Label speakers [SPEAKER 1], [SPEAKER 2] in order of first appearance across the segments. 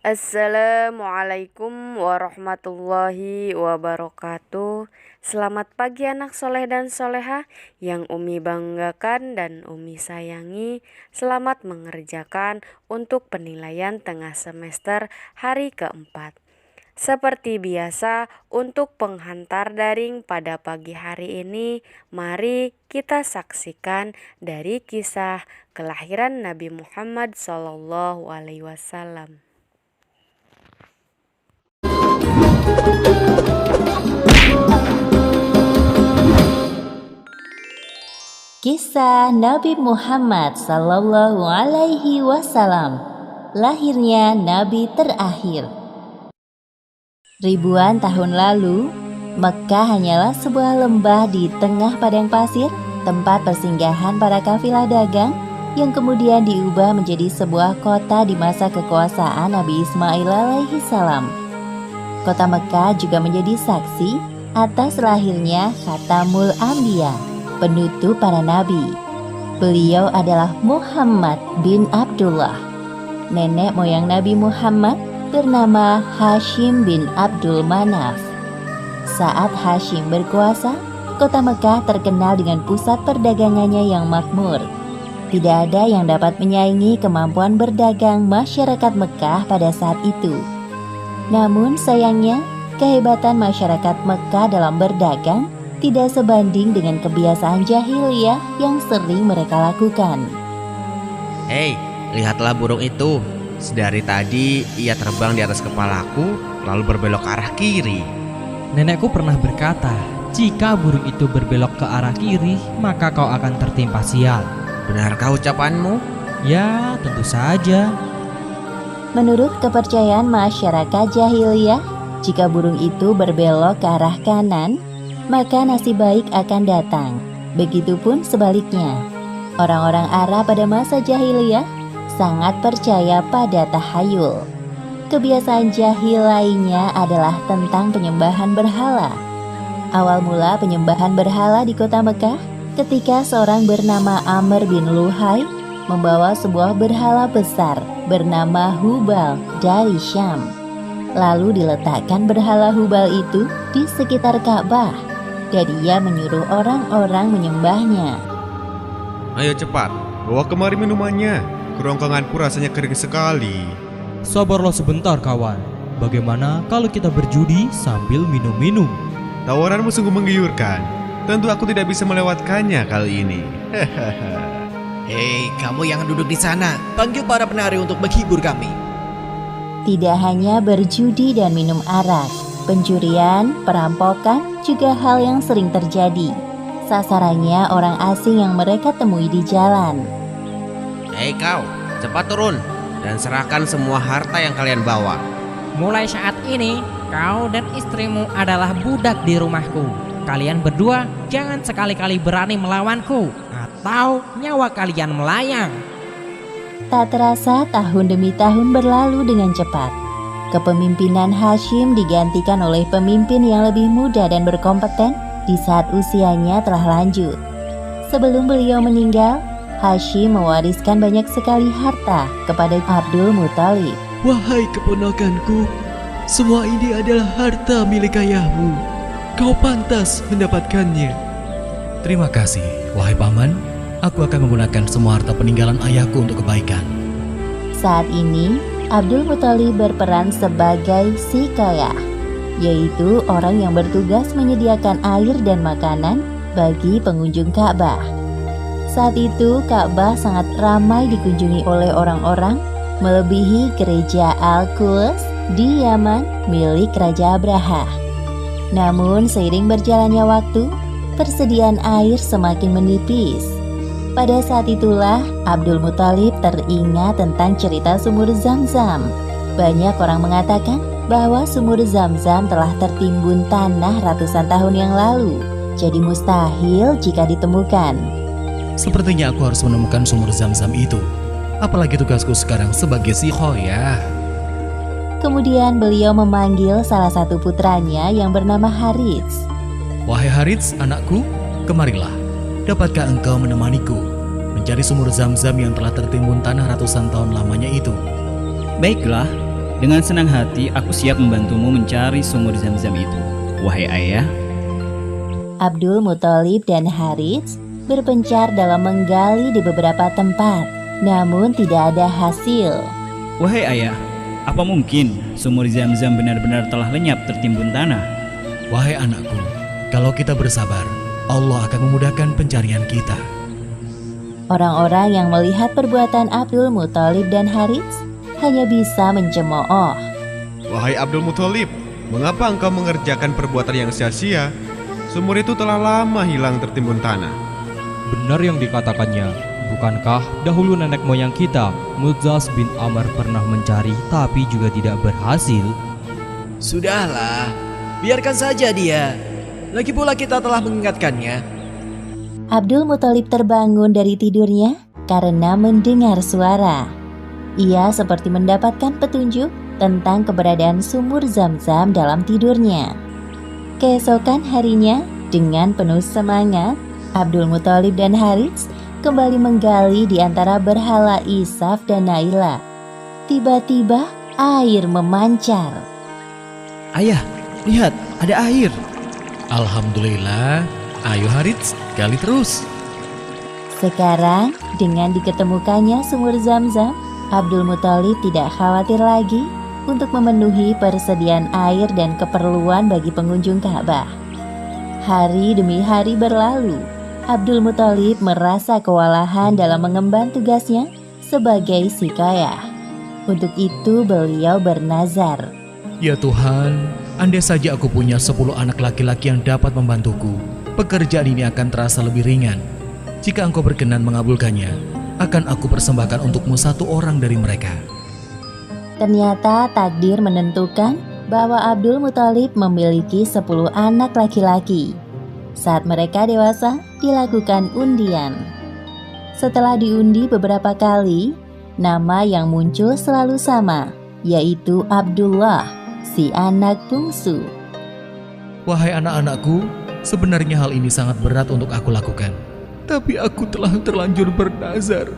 [SPEAKER 1] Assalamualaikum warahmatullahi wabarakatuh. Selamat pagi anak soleh dan soleha yang Umi banggakan dan Umi sayangi. Selamat mengerjakan untuk penilaian tengah semester hari keempat. Seperti biasa, untuk penghantar daring pada pagi hari ini, mari kita saksikan dari kisah kelahiran Nabi Muhammad SAW.
[SPEAKER 2] Kisah Nabi Muhammad Sallallahu Alaihi Wasallam. Lahirnya Nabi terakhir. Ribuan tahun lalu, Mekkah hanyalah sebuah lembah di tengah padang pasir, tempat persinggahan para kafilah dagang yang kemudian diubah menjadi sebuah kota di masa kekuasaan Nabi Ismail alaihi salam. Kota Mekkah juga menjadi saksi atas lahirnya Khatamul Anbiya, penutup para nabi. Beliau adalah Muhammad bin Abdullah. Nenek moyang Nabi Muhammad bernama Hashim bin Abdul Manaf. Saat Hashim berkuasa, kota Mekkah terkenal dengan pusat perdagangannya yang makmur. Tidak ada yang dapat menyaingi kemampuan berdagang masyarakat Mekkah pada saat itu. Namun sayangnya, kehebatan masyarakat Mekkah dalam berdagang tidak sebanding dengan kebiasaan jahiliyah yang sering mereka lakukan.
[SPEAKER 3] Hei, lihatlah burung itu. Sedari tadi ia terbang di atas kepalaku, lalu berbelok ke arah kiri.
[SPEAKER 4] Nenekku pernah berkata, jika burung itu berbelok ke arah kiri, maka kau akan tertimpa sial.
[SPEAKER 3] Benarkah ucapanmu?
[SPEAKER 4] Ya, tentu saja.
[SPEAKER 2] Menurut kepercayaan masyarakat jahiliyah, jika burung itu berbelok ke arah kanan, maka nasib baik akan datang. Begitupun sebaliknya. Orang-orang Arab pada masa jahiliyah sangat percaya pada tahayul. Kebiasaan jahil lainnya adalah tentang penyembahan berhala. Awal mula penyembahan berhala di kota Mekkah ketika seorang bernama Amr bin Luhai membawa sebuah berhala besar bernama Hubal dari Syam. Lalu diletakkan berhala Hubal itu di sekitar Ka'bah dan ia menyuruh orang-orang menyembahnya.
[SPEAKER 3] Ayo cepat, bawa kemari minumannya. Kerongkonganku rasanya kering sekali.
[SPEAKER 4] Sabarlah sebentar kawan. Bagaimana kalau kita berjudi sambil minum-minum?
[SPEAKER 3] Tawaranmu sungguh menggiurkan. Tentu aku tidak bisa melewatkannya kali ini.
[SPEAKER 5] Hei, kamu yang duduk di sana, panggil para penari untuk menghibur kami.
[SPEAKER 2] Tidak hanya berjudi dan minum arak, pencurian, perampokan juga hal yang sering terjadi. Sasarannya orang asing yang mereka temui di jalan.
[SPEAKER 3] Hei kau, cepat turun dan serahkan semua harta yang kalian bawa.
[SPEAKER 6] Mulai saat ini, kau dan istrimu adalah budak di rumahku. Kalian berdua jangan sekali-kali berani melawanku, atau nyawa kalian melayang.
[SPEAKER 2] Tak terasa tahun demi tahun berlalu dengan cepat. Kepemimpinan Hashim digantikan oleh pemimpin yang lebih muda dan berkompeten di saat usianya telah lanjut. Sebelum beliau meninggal, Hashim mewariskan banyak sekali harta kepada Abdul Muthalib.
[SPEAKER 7] Wahai keponakanku, semua ini adalah harta milik ayahmu. Kau pantas mendapatkannya.
[SPEAKER 8] Terima kasih, wahai paman. Aku akan menggunakan semua harta peninggalan ayahku untuk kebaikan.
[SPEAKER 2] Saat ini, Abdul Muthalib berperan sebagai sikayah, yaitu orang yang bertugas menyediakan air dan makanan bagi pengunjung Ka'bah. Saat itu, Ka'bah sangat ramai dikunjungi oleh orang-orang, melebihi gereja Al-Quds di Yaman milik Raja Abraha. Namun, seiring berjalannya waktu, persediaan air semakin menipis. Pada saat itulah, Abdul Muthalib teringat tentang cerita sumur Zam-Zam. Banyak orang mengatakan bahwa sumur Zam-Zam telah tertimbun tanah ratusan tahun yang lalu, jadi mustahil jika ditemukan.
[SPEAKER 8] Sepertinya aku harus menemukan sumur Zam-Zam itu. Apalagi tugasku sekarang sebagai sikhoyah.
[SPEAKER 2] Kemudian beliau memanggil salah satu putranya yang bernama Harits.
[SPEAKER 8] Wahai Harits, anakku, kemarilah. Dapatkah engkau menemaniku mencari sumur Zam-Zam yang telah tertimbun tanah ratusan tahun lamanya itu?
[SPEAKER 9] Baiklah, Dengan senang hati aku siap membantumu mencari sumur Zam-Zam itu, wahai ayah.
[SPEAKER 2] Abdul Muthalib dan Harits berpencar dalam menggali di beberapa tempat, namun tidak ada hasil.
[SPEAKER 9] Wahai ayah, apa mungkin sumur Zam-Zam benar-benar telah lenyap tertimbun tanah?
[SPEAKER 8] Wahai anakku, kalau kita bersabar, Allah akan memudahkan pencarian kita.
[SPEAKER 2] Orang-orang yang melihat perbuatan Abdul Muthalib dan Harits hanya bisa mencemooh.
[SPEAKER 10] Wahai Abdul Muthalib, mengapa engkau mengerjakan perbuatan yang sia-sia? Sumur itu telah lama hilang tertimbun tanah.
[SPEAKER 4] Benar yang dikatakannya. Bukankah dahulu nenek moyang kita, Mudzaz bin Amr, pernah mencari tapi juga tidak berhasil?
[SPEAKER 5] Sudahlah, biarkan saja dia. Lagi pula kita telah mengingatkannya.
[SPEAKER 2] Abdul Muthalib terbangun dari tidurnya karena mendengar suara. Ia seperti mendapatkan petunjuk tentang keberadaan sumur Zam-Zam dalam tidurnya. Keesokan harinya, dengan penuh semangat, Abdul Muthalib dan Harits kembali menggali di antara berhala Isaf dan Naila. Tiba-tiba air memancar.
[SPEAKER 5] Ayah, lihat, ada air.
[SPEAKER 8] Alhamdulillah, ayo Harits, gali terus.
[SPEAKER 2] Sekarang, dengan diketemukannya sumur Zam-Zam, Abdul Muthalib tidak khawatir lagi untuk memenuhi persediaan air dan keperluan bagi pengunjung Ka'bah. Hari demi hari berlalu, Abdul Muthalib merasa kewalahan dalam mengemban tugasnya sebagai sikayah. Untuk itu beliau bernazar.
[SPEAKER 8] Ya Tuhan, andai saja aku punya 10 anak laki-laki yang dapat membantuku, pekerjaan ini akan terasa lebih ringan. Jika engkau berkenan mengabulkannya, akan aku persembahkan untukmu 1 orang dari mereka.
[SPEAKER 2] Ternyata takdir menentukan bahwa Abdul Muthalib memiliki 10 anak laki-laki. Saat mereka dewasa, dilakukan undian. Setelah diundi beberapa kali, nama yang muncul selalu sama, yaitu Abdullah, si anak bungsu.
[SPEAKER 8] Wahai anak-anakku, sebenarnya hal ini sangat berat untuk aku lakukan. Tapi aku telah terlanjur bernazar.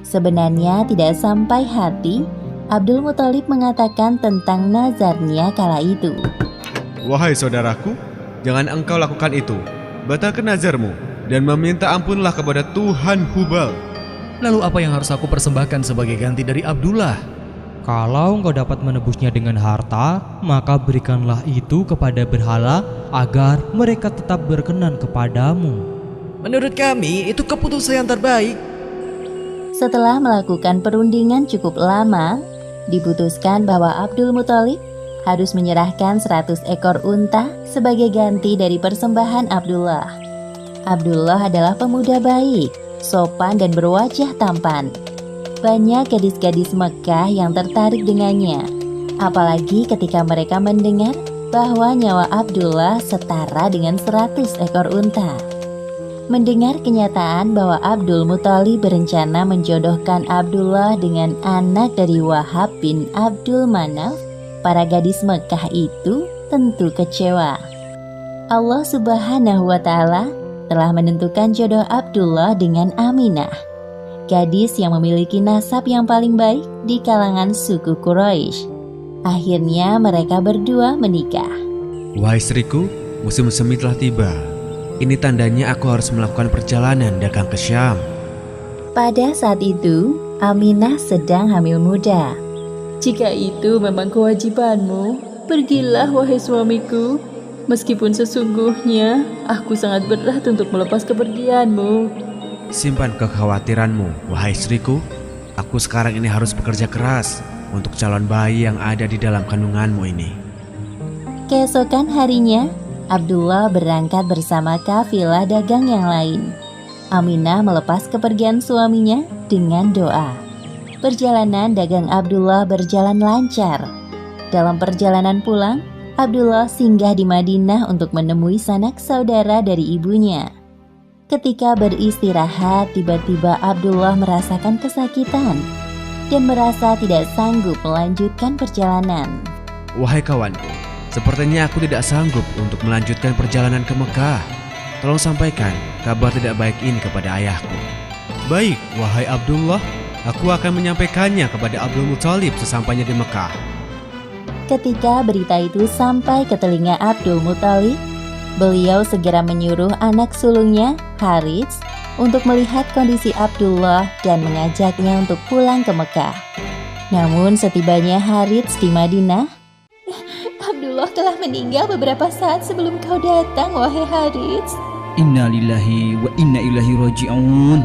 [SPEAKER 2] Sebenarnya tidak sampai hati, Abdul Muthalib mengatakan tentang nazarnya kala itu.
[SPEAKER 10] Wahai saudaraku, jangan engkau lakukan itu. Batalkan nazarmu dan meminta ampunlah kepada Tuhan Hubal.
[SPEAKER 8] Lalu apa yang harus aku persembahkan sebagai ganti dari Abdullah?
[SPEAKER 4] Kalau engkau dapat menebusnya dengan harta, maka berikanlah itu kepada berhala agar mereka tetap berkenan kepadamu.
[SPEAKER 5] Menurut kami, itu keputusan yang terbaik.
[SPEAKER 2] Setelah melakukan perundingan cukup lama, diputuskan bahwa Abdul Muthalib harus menyerahkan 100 ekor unta sebagai ganti dari persembahan Abdullah. Abdullah adalah pemuda baik, sopan dan berwajah tampan. Banyak gadis-gadis Mekah yang tertarik dengannya, apalagi ketika mereka mendengar bahwa nyawa Abdullah setara dengan 100 ekor unta. Mendengar kenyataan bahwa Abdul Muthalib berencana menjodohkan Abdullah dengan anak dari Wahab bin Abdul Manaf, para gadis Mekah itu tentu kecewa. Allah Subhanahu wa Ta'ala telah menentukan jodoh Abdullah dengan Aminah, gadis yang memiliki nasab yang paling baik di kalangan suku Quraisy. Akhirnya mereka berdua menikah.
[SPEAKER 10] Wahai istriku, musim semi telah tiba. Ini tandanya aku harus melakukan perjalanan dagang ke Syam.
[SPEAKER 2] Pada saat itu, Aminah sedang hamil muda. Jika itu memang kewajibanmu, pergilah wahai suamiku. Meskipun sesungguhnya aku sangat berat untuk melepas kepergianmu.
[SPEAKER 10] Simpan kekhawatiranmu, wahai istriku. Aku sekarang ini harus bekerja keras untuk calon bayi yang ada di dalam kandunganmu ini.
[SPEAKER 2] Keesokan harinya, Abdullah berangkat bersama kafilah dagang yang lain. Aminah melepas kepergian suaminya dengan doa. Perjalanan dagang Abdullah berjalan lancar. Dalam perjalanan pulang, Abdullah singgah di Madinah untuk menemui sanak saudara dari ibunya. Ketika beristirahat, tiba-tiba Abdullah merasakan kesakitan dan merasa tidak sanggup melanjutkan perjalanan.
[SPEAKER 10] Wahai kawanku, sepertinya aku tidak sanggup untuk melanjutkan perjalanan ke Mekah. Tolong sampaikan kabar tidak baik ini kepada ayahku.
[SPEAKER 8] Baik, wahai Abdullah,
[SPEAKER 10] Aku akan menyampaikannya kepada Abdul Muthalib sesampainya di Mekah.
[SPEAKER 2] Ketika berita itu sampai ke telinga Abdul Muthalib, beliau segera menyuruh anak sulungnya, Harits, untuk melihat kondisi Abdullah dan mengajaknya untuk pulang ke Mekah. Namun setibanya Harits di Madinah, Abdullah telah meninggal beberapa saat sebelum kau datang, wahai Harits.
[SPEAKER 9] Inna lillahi wa inna ilaihi raji'un.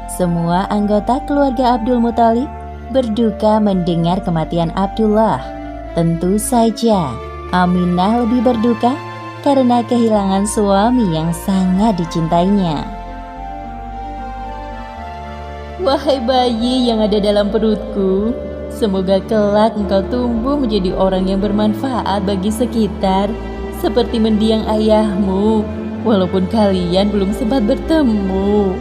[SPEAKER 2] Semua anggota keluarga Abdul Muthalib berduka mendengar kematian Abdullah. Tentu saja Aminah lebih berduka karena kehilangan suami yang sangat dicintainya. Wahai bayi yang ada dalam perutku, semoga kelak engkau tumbuh menjadi orang yang bermanfaat bagi sekitar, seperti mendiang ayahmu, walaupun kalian belum sempat bertemu.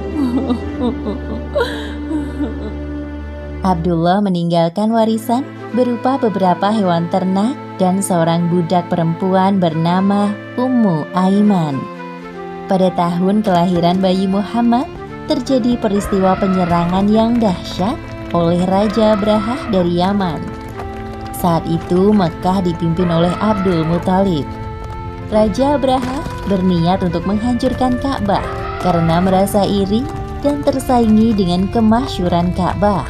[SPEAKER 2] Abdullah meninggalkan warisan berupa beberapa hewan ternak dan seorang budak perempuan bernama Ummu Aiman. Pada tahun kelahiran bayi Muhammad, terjadi peristiwa penyerangan yang dahsyat oleh Raja Abrahah dari Yaman. Saat itu Mekah dipimpin oleh Abdul Muthalib. Raja Abrahah berniat untuk menghancurkan Ka'bah karena merasa iri dan tersaingi dengan kemasyhuran Ka'bah.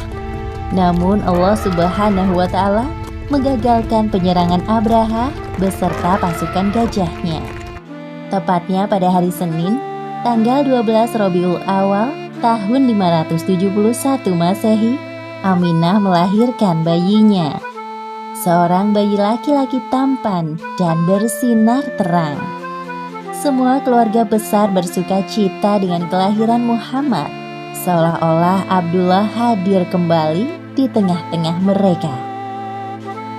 [SPEAKER 2] Namun Allah Subhanahu wa Ta'ala menggagalkan penyerangan Abrahah beserta pasukan gajahnya. Tepatnya pada hari Senin, tanggal 12 Rabiul Awal tahun 571 Masehi, Aminah melahirkan bayinya. Seorang bayi laki-laki tampan dan bersinar terang. Semua keluarga besar bersuka cita dengan kelahiran Muhammad, seolah-olah Abdullah hadir kembali di tengah-tengah mereka.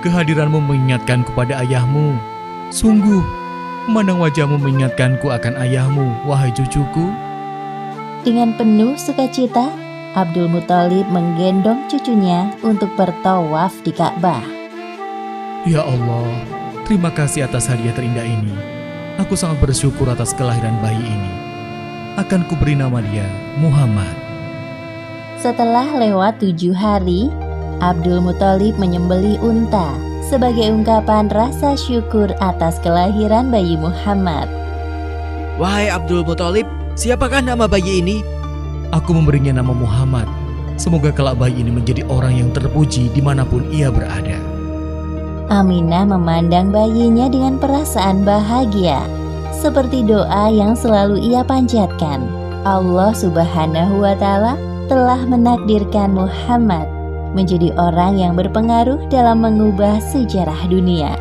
[SPEAKER 8] Kehadiranmu mengingatkanku pada ayahmu. Sungguh, memandang wajahmu mengingatkanku akan ayahmu, wahai cucuku.
[SPEAKER 2] Dengan penuh sukacita, Abdul Muthalib menggendong cucunya untuk bertawaf di Ka'bah.
[SPEAKER 8] Ya Allah, terima kasih atas hadiah terindah ini. Aku sangat bersyukur atas kelahiran bayi ini. Akan kuberi nama dia Muhammad.
[SPEAKER 2] Setelah lewat 7 hari, Abdul Muthalib menyembelih unta sebagai ungkapan rasa syukur atas kelahiran bayi Muhammad.
[SPEAKER 5] Wahai Abdul Muthalib, siapakah nama bayi ini?
[SPEAKER 8] Aku memberinya nama Muhammad. Semoga kelak bayi ini menjadi orang yang terpuji dimanapun ia berada.
[SPEAKER 2] Aminah memandang bayinya dengan perasaan bahagia, seperti doa yang selalu ia panjatkan. Allah Subhanahu wa Ta'ala telah menakdirkan Muhammad menjadi orang yang berpengaruh dalam mengubah sejarah dunia.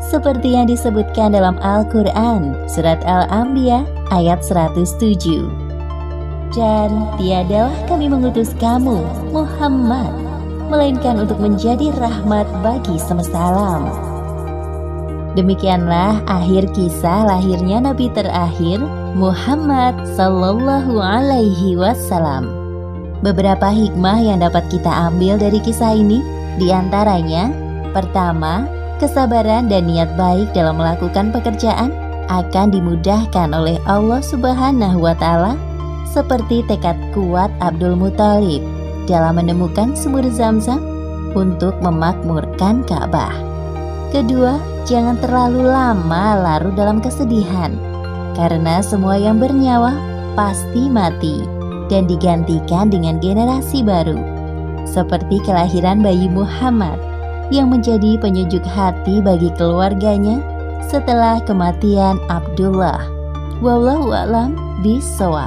[SPEAKER 2] Seperti yang disebutkan dalam Al-Quran, Surat Al-Anbiya ayat 107. Dan tiadalah kami mengutus kamu, Muhammad, melainkan untuk menjadi rahmat bagi semesta alam. Demikianlah akhir kisah lahirnya Nabi terakhir, Muhammad Sallallahu Alaihi Wasallam. Beberapa hikmah yang dapat kita ambil dari kisah ini, diantaranya, pertama, kesabaran dan niat baik dalam melakukan pekerjaan akan dimudahkan oleh Allah Subhanahu wa Ta'ala, seperti tekad kuat Abdul Muthalib dalam menemukan sumur Zam-Zam untuk memakmurkan Ka'bah. Kedua, jangan terlalu lama larut dalam kesedihan, karena semua yang bernyawa pasti mati dan digantikan dengan generasi baru, seperti kelahiran bayi Muhammad yang menjadi penyejuk hati bagi keluarganya setelah kematian Abdullah. Wallahu a'lam bishawab.